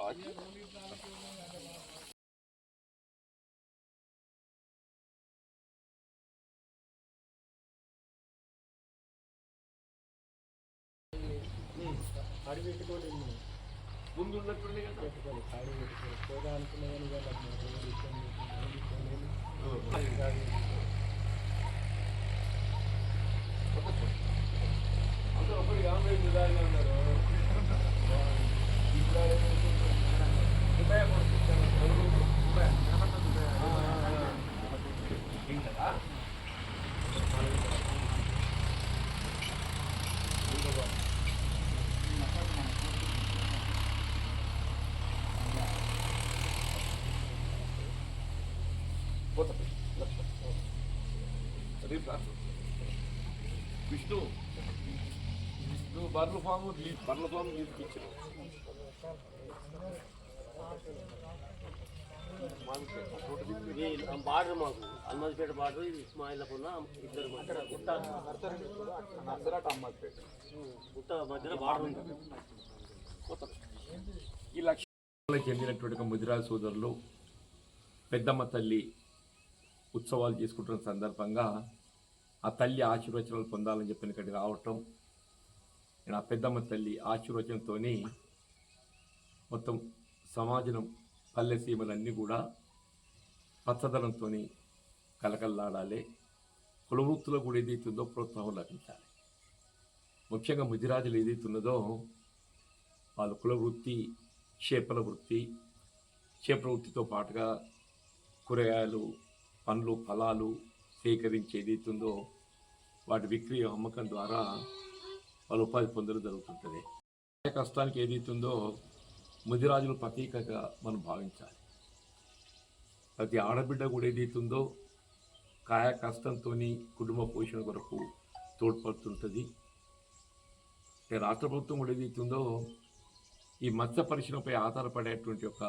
ఆడి పెట్టుకోండి ముందు ఉన్నట్టుండే కదా పెట్టుకోండి ఆడి పెట్టుకోండి పోదా అనుకున్నా కానీ అందరూ ఒకటి కాంగ్రెస్ విధానంగా ఉన్నారు విష్ణు నువ్వు బర్ల ఫామ్ తీసుకొచ్చావు బార్డర్ మాకు అమ్మదిపేట బార్డర్ ఇది ఇస్మాయిల్కున్న ఇద్దరు గుట్ట మధ్యలో బార్డర్ ఉంటుంది. ఈ లక్ష్యాలకు చెందినటువంటి ముదిరాజు సోదరులు పెద్దమ్మ తల్లి ఉత్సవాలు చేసుకుంటున్న సందర్భంగా ఆ తల్లి ఆశీర్వచనాలు పొందాలని చెప్పిన ఇక్కడికి రావటం, నేను ఆ పెద్దమ్మ తల్లి ఆశీర్వచనంతో మొత్తం సమాజం పల్లె సీమలన్నీ కూడా పచ్చదనంతో కలకల్లాడాలి. కులవృత్తులో కూడా ఏదైతుందో ప్రోత్సాహం లభించాలి. ముఖ్యంగా ముదిరాజులు ఏదైతున్నదో వాళ్ళ కులవృత్తి చేపల వృత్తితో పాటుగా కూరగాయలు, పండ్లు, ఫలాలు సేకరించి ఏదైతుందో వాటి విక్రయ అమ్మకం ద్వారా వాళ్ళ ఉపాధి పొందడం జరుగుతుంటుంది. కష్టానికి ఏదైతుందో ముదిరాజుల ప్రతీకగా మనం భావించాలి. ప్రతి ఆడబిడ్డ కూడా ఏదైతుందో కాయ కష్టంతో కుటుంబ పోషణ కొరకు తోడ్పడుతుంటుంది. రాష్ట్ర ప్రభుత్వం కూడా ఏదైతుందో ఈ మత్స్య పరిశ్రమపై ఆధారపడేటువంటి ఒక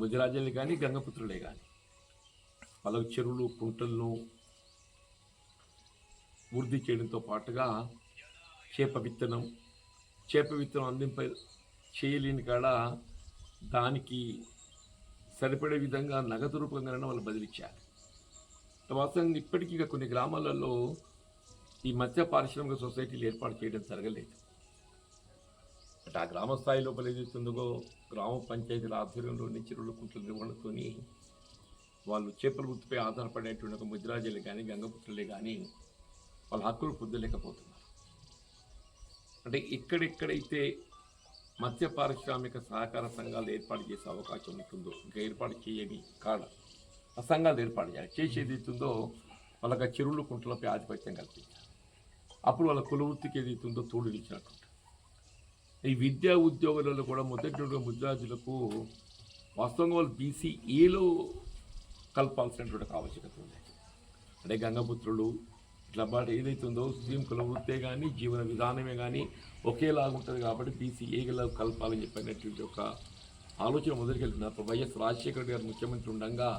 ముదిరాజులే కానీ గంగపుత్రులే కానీ వాళ్ళ చెరువులు, కుంటలను వృద్ధి చేయడంతో పాటుగా చేప విత్తనం అందింప చేయలేని కాడ దానికి సరిపడే విధంగా నగదు రూపంగానే వాళ్ళు బదిలిచ్చారు. వాస్తవంగా ఇప్పటికీ కొన్ని గ్రామాలలో ఈ మత్స్య పారిశ్రామిక సొసైటీలు ఏర్పాటు చేయడం జరగలేదు. అంటే ఆ గ్రామ స్థాయి లోపల ఏదైతుందో గ్రామ పంచాయతీల ఆధ్వర్యంలోని చెరువుల కుంటల నిర్వహణతో వాళ్ళు చేపల వృత్తిపై ఆధారపడేటువంటి ఒక ముదిరాజులే కానీ గంగపుత్రులే కానీ వాళ్ళ హక్కులు పొందలేకపోతున్నారు. అంటే ఎక్కడెక్కడైతే మత్స్య పారిశ్రామిక సహకార సంఘాలు ఏర్పాటు చేసే అవకాశం ఉంటుందో, ఇంకా ఏర్పాటు చేయని కాడ ఆ సంఘాలు ఏర్పాటు చేసేది అవుతుందో వాళ్ళకి ఆ చెరువులు కుంటలపై ఆధిపత్యం కల్పించాలి. అప్పుడు వాళ్ళ కులవృత్తికి ఏదైతుందో తోడు నిలిచినట్టు. ఈ విద్యా ఉద్యోగాలలో కూడా మొదటి ముదిరాజులకు వాస్తవంగా వాళ్ళు BCAలో కలపాల్సినటువంటి ఆవశ్యకత ఉంది. అంటే గంగపుత్రులు ఇట్లా బాగా ఏదైతుందో ముస్లిం కులవృత్తే కానీ జీవన విధానమే కానీ ఒకేలాగా ఉంటుంది కాబట్టి BCAలో కలపాలని చెప్పినటువంటి ఒక ఆలోచన మొదలుకెళ్తున్నారు. వైఎస్ రాజశేఖర గారు ముఖ్యమంత్రి ఉండగా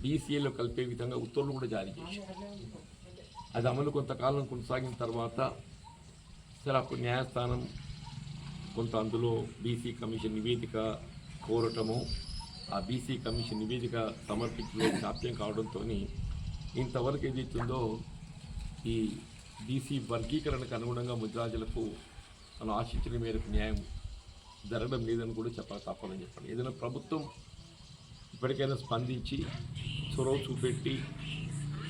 BCAలో కలిపే విధంగా ఉత్తర్వులు కూడా జారీ చేశారు. అది అమలు కొంతకాలం కొనసాగిన తర్వాత సరే అప్పుడు న్యాయస్థానం కొంత అందులో BC కమిషన్ నివేదిక కోరటము, ఆ BC కమిషన్ నివేదిక సమర్పించలో జాప్యం కావడంతో ఇంతవరకు ఏదైతుందో ఈ BC వర్గీకరణకు అనుగుణంగా ముదిరాజులకు మనం ఆశించిన మేరకు న్యాయం జరగడం లేదని కూడా తప్పదని చెప్పండి. ఏదైనా ప్రభుత్వం ఇప్పటికైనా స్పందించి చొరవ చూపెట్టి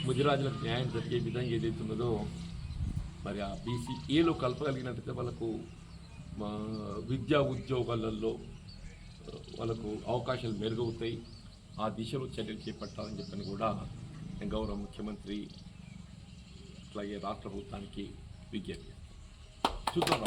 ముదిరాజులకు న్యాయం జరిగే విధంగా ఏదైతున్నదో మరి ఆ BCAలో కలపగలిగినట్లయితే వాళ్ళకు విద్యా ఉద్యోగాలలో వాళ్ళకు అవకాశాలు మెరుగవుతాయి. ఆ దిశలో చర్యలు చేపట్టాలని చెప్పని కూడా గౌరవ ముఖ్యమంత్రి అట్లాగే రాష్ట్ర ప్రభుత్వానికి విజ్ఞప్తి చూద్దాం.